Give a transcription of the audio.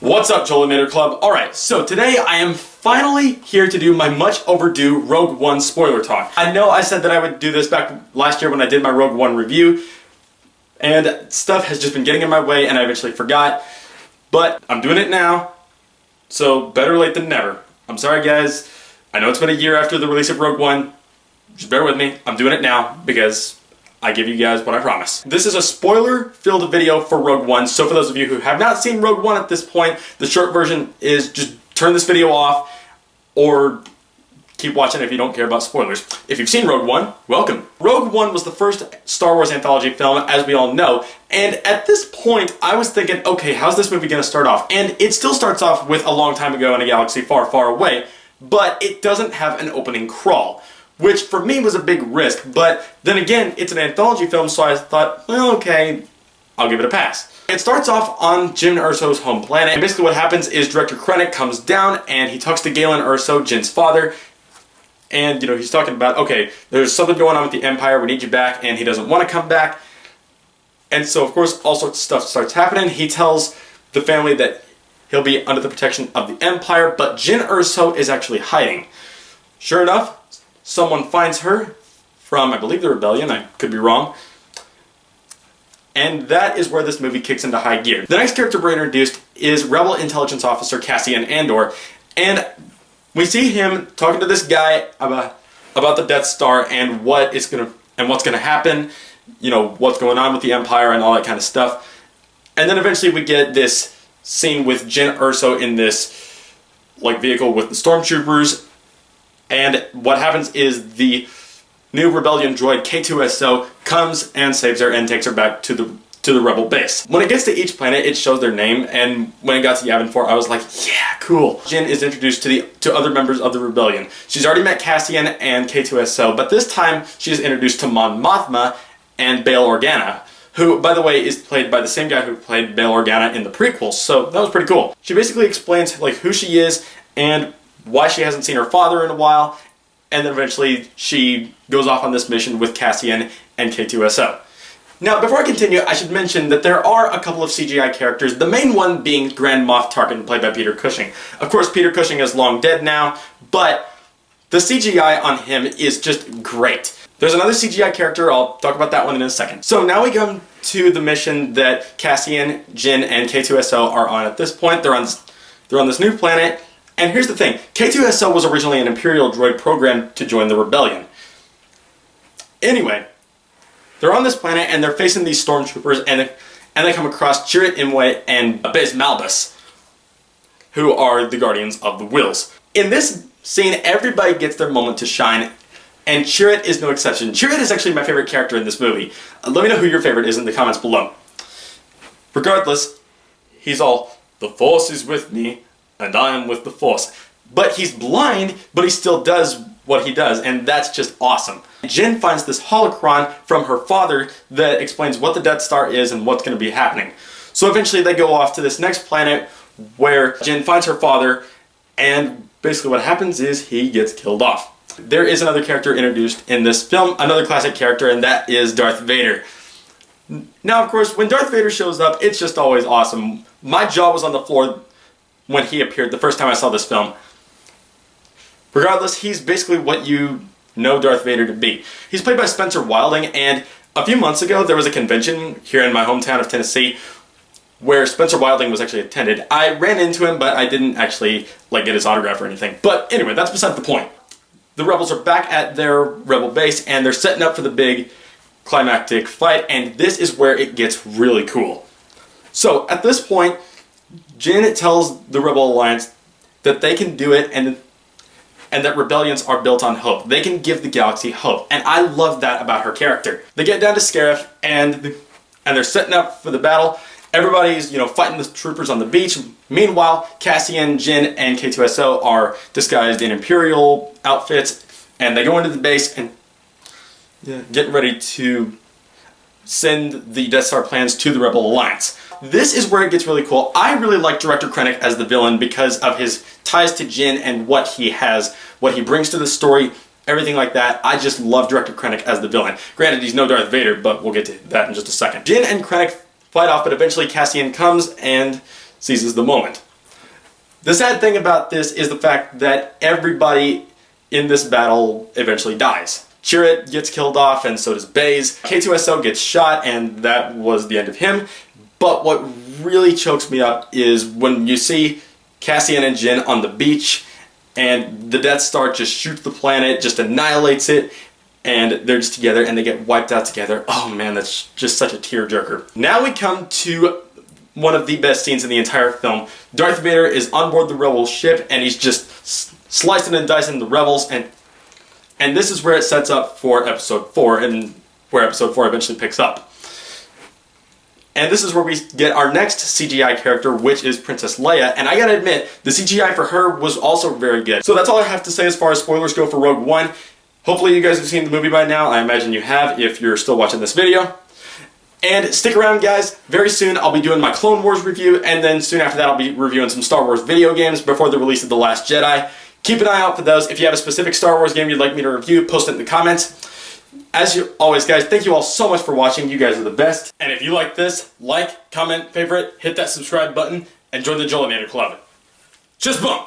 What's up, Jolimator Club? Alright, so today I am finally here to do my much overdue Rogue One spoiler talk. I know I said that I would do this back last year when I did my Rogue One review, and stuff has just been getting in my way and I eventually forgot, but I'm doing it now, so better late than never. I'm sorry guys, I know it's been a year after the release of Rogue One, just bear with me, I'm doing it now because I give you guys what I promise. This is a spoiler-filled video for Rogue One, so for those of you who have not seen Rogue One at this point, the short version is just turn this video off or keep watching if you don't care about spoilers. If you've seen Rogue One, welcome. Rogue One was the first Star Wars anthology film, as we all know, and at this point I was thinking, okay, how's this movie gonna start off? And it still starts off with a long time ago in a galaxy far, far away, but it doesn't have an opening crawl, which for me was a big risk, but then again, it's an anthology film, so I thought, well, okay, I'll give it a pass. It starts off on Jyn Erso's home planet, and basically what happens is Director Krennic comes down and he talks to Galen Erso, Jyn's father, and he's talking about, okay, there's something going on with the Empire, we need you back, and he doesn't want to come back, and so of course all sorts of stuff starts happening. He tells the family that he'll be under the protection of the Empire, but Jyn Erso is actually hiding. Sure enough, someone finds her from, I believe, the Rebellion, I could be wrong, and that is where this movie kicks into high gear. The next character we're introduced is Rebel Intelligence Officer Cassian Andor, and we see him talking to this guy about the Death Star and what's gonna happen, what's going on with the Empire and all that kind of stuff. And then eventually we get this scene with Jyn Erso in this vehicle with the stormtroopers. And what happens is the new Rebellion droid K2SO comes and saves her and takes her back to the Rebel base. When it gets to each planet, it shows their name, and when it got to Yavin 4, I was like, yeah, cool. Jyn is introduced to other members of the Rebellion. She's already met Cassian and K2SO, but this time she is introduced to Mon Mothma and Bail Organa, who, by the way, is played by the same guy who played Bail Organa in the prequels, so that was pretty cool. She basically explains who she is and why she hasn't seen her father in a while, and then eventually she goes off on this mission with Cassian and K2SO. Now, before I continue, I should mention that there are a couple of CGI characters, the main one being Grand Moff Tarkin, played by Peter Cushing. Of course, Peter Cushing is long dead now, but the CGI on him is just great. There's another CGI character, I'll talk about that one in a second. So now we come to the mission that Cassian, Jyn, and K2SO are on at this point. They're on this new planet. And here's the thing, K2SO was originally an Imperial droid programmed to join the Rebellion. Anyway, they're on this planet and they're facing these stormtroopers, and they come across Chirrut Imwe and Bez Malbus, who are the Guardians of the Whills. In this scene, everybody gets their moment to shine, and Chirrut is no exception. Chirrut is actually my favorite character in this movie. Let me know who your favorite is in the comments below. Regardless, he's all, "The Force is with me, and I am with the Force." But he's blind, but he still does what he does, and that's just awesome. Jyn finds this holocron from her father that explains what the Death Star is and what's going to be happening. So eventually they go off to this next planet where Jyn finds her father, and basically what happens is he gets killed off. There is another character introduced in this film, another classic character, and that is Darth Vader. Now, of course, when Darth Vader shows up, it's just always awesome. My jaw was on the floor when he appeared the first time I saw this film. Regardless, he's basically what you know Darth Vader to be. He's played by Spencer Wilding, and a few months ago there was a convention here in my hometown of Tennessee where Spencer Wilding was actually attended. I ran into him, but I didn't actually get his autograph or anything. But anyway, that's beside the point. The rebels are back at their rebel base, and they're setting up for the big climactic fight, and this is where it gets really cool. So at this point, Jyn tells the Rebel Alliance that they can do it, and that rebellions are built on hope. They can give the galaxy hope, and I love that about her character. They get down to Scarif, and they're setting up for the battle. Everybody's, fighting the troopers on the beach. Meanwhile, Cassian, Jyn, and K2SO are disguised in Imperial outfits, and they go into the base and get ready to send the Death Star plans to the Rebel Alliance. This is where it gets really cool. I really like Director Krennic as the villain because of his ties to Jyn and what he brings to the story, everything like that. I just love Director Krennic as the villain. Granted, he's no Darth Vader, but we'll get to that in just a second. Jyn and Krennic fight off, but eventually Cassian comes and seizes the moment. The sad thing about this is the fact that everybody in this battle eventually dies. Chirrut gets killed off, and so does Baze. K2SO gets shot, and that was the end of him. But what really chokes me up is when you see Cassian and Jyn on the beach, and the Death Star just shoots the planet, just annihilates it, and they're just together, and they get wiped out together. Oh man, that's just such a tearjerker. Now we come to one of the best scenes in the entire film. Darth Vader is on board the Rebel ship, and he's just slicing and dicing the Rebels, and this is where it sets up for Episode 4, and where Episode 4 eventually picks up. And this is where we get our next CGI character, which is Princess Leia, and I gotta admit, the CGI for her was also very good. So that's all I have to say as far as spoilers go for Rogue One. Hopefully you guys have seen the movie by now. I imagine you have if you're still watching this video. And stick around, guys. Very soon I'll be doing my Clone Wars review, and then soon after that I'll be reviewing some Star Wars video games before the release of The Last Jedi. Keep an eye out for those. If you have a specific Star Wars game you'd like me to review, post it in the comments. As always, guys, thank you all so much for watching. You guys are the best. And if you like this, like, comment, favorite, hit that subscribe button, and join the Jolinator Club. Just boom!